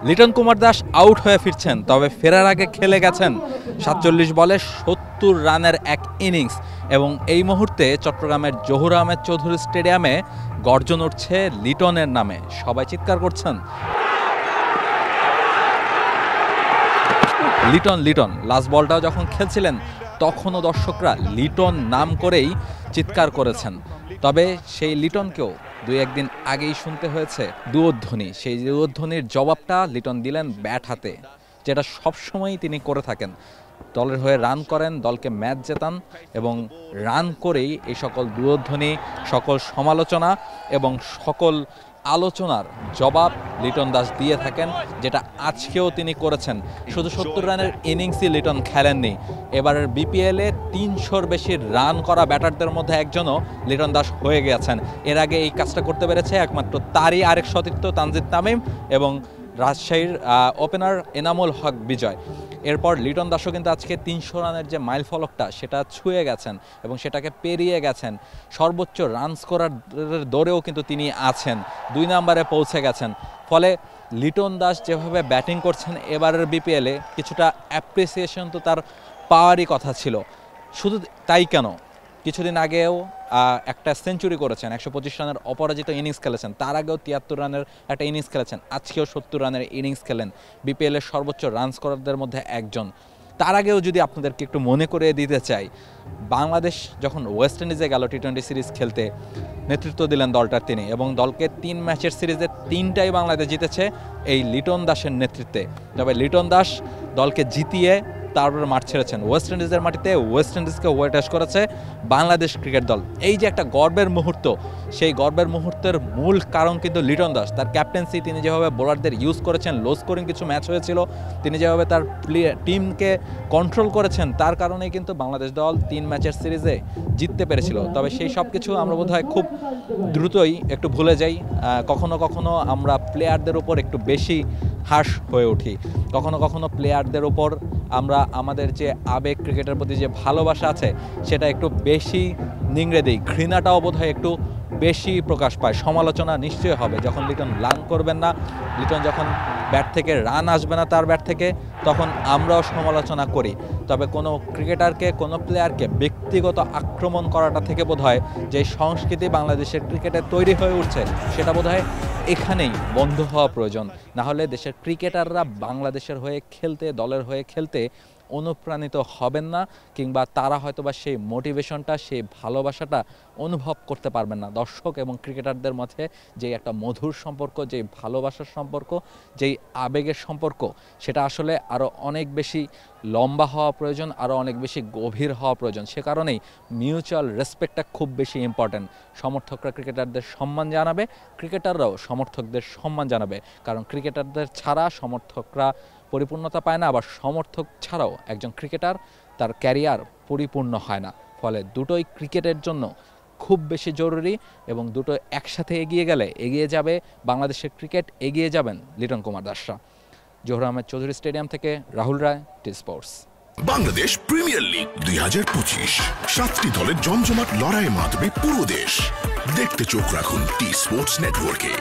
Liton Kumar Das out হয়ে ফিরছেন, তবে ফেরার আগে খেলে গেছেন ৪৭ বলে ৭০ রানের এক ইনিংস। এবং এই মুহূর্তে চট্টগ্রামের জহুর আহমেদ চৌধুরী স্টেডিয়ামে গর্জন উঠছে লিটনের নামে, সবাই চিৎকার করছেন লিটন লিটন। লাস্ট বলটাও যখন খেলছিলেন তখনও দর্শকরা লিটন নাম করেই চিৎকার করেছেন। তবে সেই লিটনকেও দুই একদিন আগেই শুনতে হয়েছে দুয়োধ্বনি। সেই দুয়োধ্বনির জবাবটা লিটন দিলেন ব্যাট হাতে, যেটা সবসময়ই তিনি করে থাকেন। দলের হয়ে রান করেন, দলকে ম্যাচ জেতান এবং রান করেই এই সকল দুয়োধ্বনি, সকল সমালোচনা এবং সকল আলোচনার জবাব লিটন দাস দিয়ে থাকেন, যেটা আজকেও তিনি করেছেন। শুধু ৭০ রানের ইনিংসই লিটন খেলেননি, এবারের বিপিএলে ৩০০-র বেশি রান করা ব্যাটারদের মধ্যে একজনও লিটন দাস হয়ে গেছেন। এর আগে এই কাজটা করতে পেরেছে একমাত্র তারই আরেক সতীর্থ তানজিদ তামিম এবং রাজশাহীর ওপেনার এনামুল হক বিজয়। এরপর লিটন দাসও কিন্তু আজকে ৩০০ রানের যে মাইল ফলকটা সেটা ছুঁয়ে গেছেন এবং সেটাকে পেরিয়ে গেছেন। সর্বোচ্চ রান স্কোরার দৌড়েও কিন্তু তিনি আছেন, ২ নম্বরে পৌঁছে গেছেন। ফলে লিটন দাস যেভাবে ব্যাটিং করছেন এবারের বিপিএলে, কিছুটা অ্যাপ্রিসিয়েশন তো তার পাওয়ারই কথা ছিল। শুধু তাই কেন, কিছুদিন আগেও একটা সেঞ্চুরি করেছেন, ১২৫ রানের অপরাজিত ইনিংস খেলেছেন, তার আগেও ৭৩ রানের একটা ইনিংস খেলেছেন, আজকেও ৭০ রানের ইনিংস খেলেন, বিপিএলের সর্বোচ্চ রান স্কোরারদের মধ্যে একজন। তার আগেও যদি আপনাদেরকে একটু মনে করিয়ে দিতে চাই, বাংলাদেশ যখন ওয়েস্ট ইন্ডিজে গেল টি-20 সিরিজ খেলতে, নেতৃত্ব দিলেন দলটার তিনি এবং দলকে ৩ ম্যাচের সিরিজে ৩টাই বাংলাদেশ জিতেছে এই লিটন দাসের নেতৃত্বে। তবে লিটন দাস দলকে জিতিয়ে তারপরে মাঠ ছেড়েছেন ওয়েস্ট ইন্ডিজের মাটিতে, ওয়েস্ট ইন্ডিজকে ওয়েট অ্যাশ করেছে বাংলাদেশ ক্রিকেট দল। এই যে একটা গর্বের মুহূর্ত, সেই গর্বের মুহূর্তের মূল কারণ কিন্তু লিটন দাস। তার ক্যাপ্টেন্সি, তিনি যেভাবে বোলারদের ইউজ করেছেন, লো স্কোরিং কিছু ম্যাচ হয়েছিল, তিনি যেভাবে তার টিমকে কন্ট্রোল করেছেন, তার কারণেই কিন্তু বাংলাদেশ দল ৩ ম্যাচের সিরিজে জিততে পেরেছিল। তবে সেই সব কিছু আমরা বোধহয় খুব দ্রুতই একটু ভুলে যাই। কখনো কখনো আমরা প্লেয়ারদের উপর একটু বেশি হার্শ হয়ে উঠি, কখনো কখনো প্লেয়ারদের উপর আমরা আমাদের যে আবেগ, ক্রিকেটের প্রতি যে ভালোবাসা আছে সেটা একটু বেশি নিংড়ে দিই, ঘৃণাটাও বোধহয় একটু বেশি প্রকাশ পায়। সমালোচনা নিশ্চয়ই হবে যখন লিটন রান করবেন না, লিটন যখন ব্যাট থেকে রান আসবে না তার ব্যাট থেকে, তখন আমরাও সমালোচনা করি। তবে কোনো ক্রিকেটারকে, কোনো প্লেয়ারকে ব্যক্তিগত আক্রমণ করাটা থেকে বোধহয় যে সংস্কৃতি বাংলাদেশের ক্রিকেটে তৈরি হয়ে উঠছে সেটা বোধহয় এখানেই বন্ধ হওয়া প্রয়োজন। না হলে দেশের ক্রিকেটাররা বাংলাদেশের হয়ে খেলতে, দলের হয়ে খেলতে অনুপ্রাণিত হবেন না, কিংবা তারা হয়তোবা সেই মোটিভেশনটা, সেই ভালোবাসাটা অনুভব করতে পারবেন না। দর্শক এবং ক্রিকেটারদের মধ্যে যে একটা মধুর সম্পর্ক, যেই ভালোবাসার সম্পর্ক, যেই আবেগের সম্পর্ক, সেটা আসলে আরও অনেক বেশি লম্বা হওয়া প্রয়োজন, আরও অনেক বেশি গভীর হওয়া প্রয়োজন। সে কারণেই মিউচুয়াল রেসপেক্টটা খুব বেশি ইম্পর্ট্যান্ট। সমর্থকরা ক্রিকেটারদের সম্মান জানাবে, ক্রিকেটাররাও সমর্থকদের সম্মান জানাবে, কারণ ক্রিকেটারদের ছাড়া সমর্থকরা পরিপূর্ণতা পায় না, আবার সমর্থক ছাড়াও একজন ক্রিকেটার তার ক্যারিয়ার পরিপূর্ণ হয় না। ফলে দুটোই ক্রিকেটের জন্য খুব বেশি জরুরি এবং দুটো একসাথে এগিয়ে গেলে এগিয়ে যাবে বাংলাদেশের ক্রিকেট, এগিয়ে যাবেন লিটন কুমার দাসরা। জহুর আহমেদ চৌধুরী স্টেডিয়াম থেকে রাহুল রায়, T Sports. Bangladesh premier league ২০২৫, ৭টি দলের জমজমাট লড়াইয়ে মাতবে পুরো দেশ। দেখতে চোখ রাখুন টি স্পোর্টস নেটওয়ার্কে।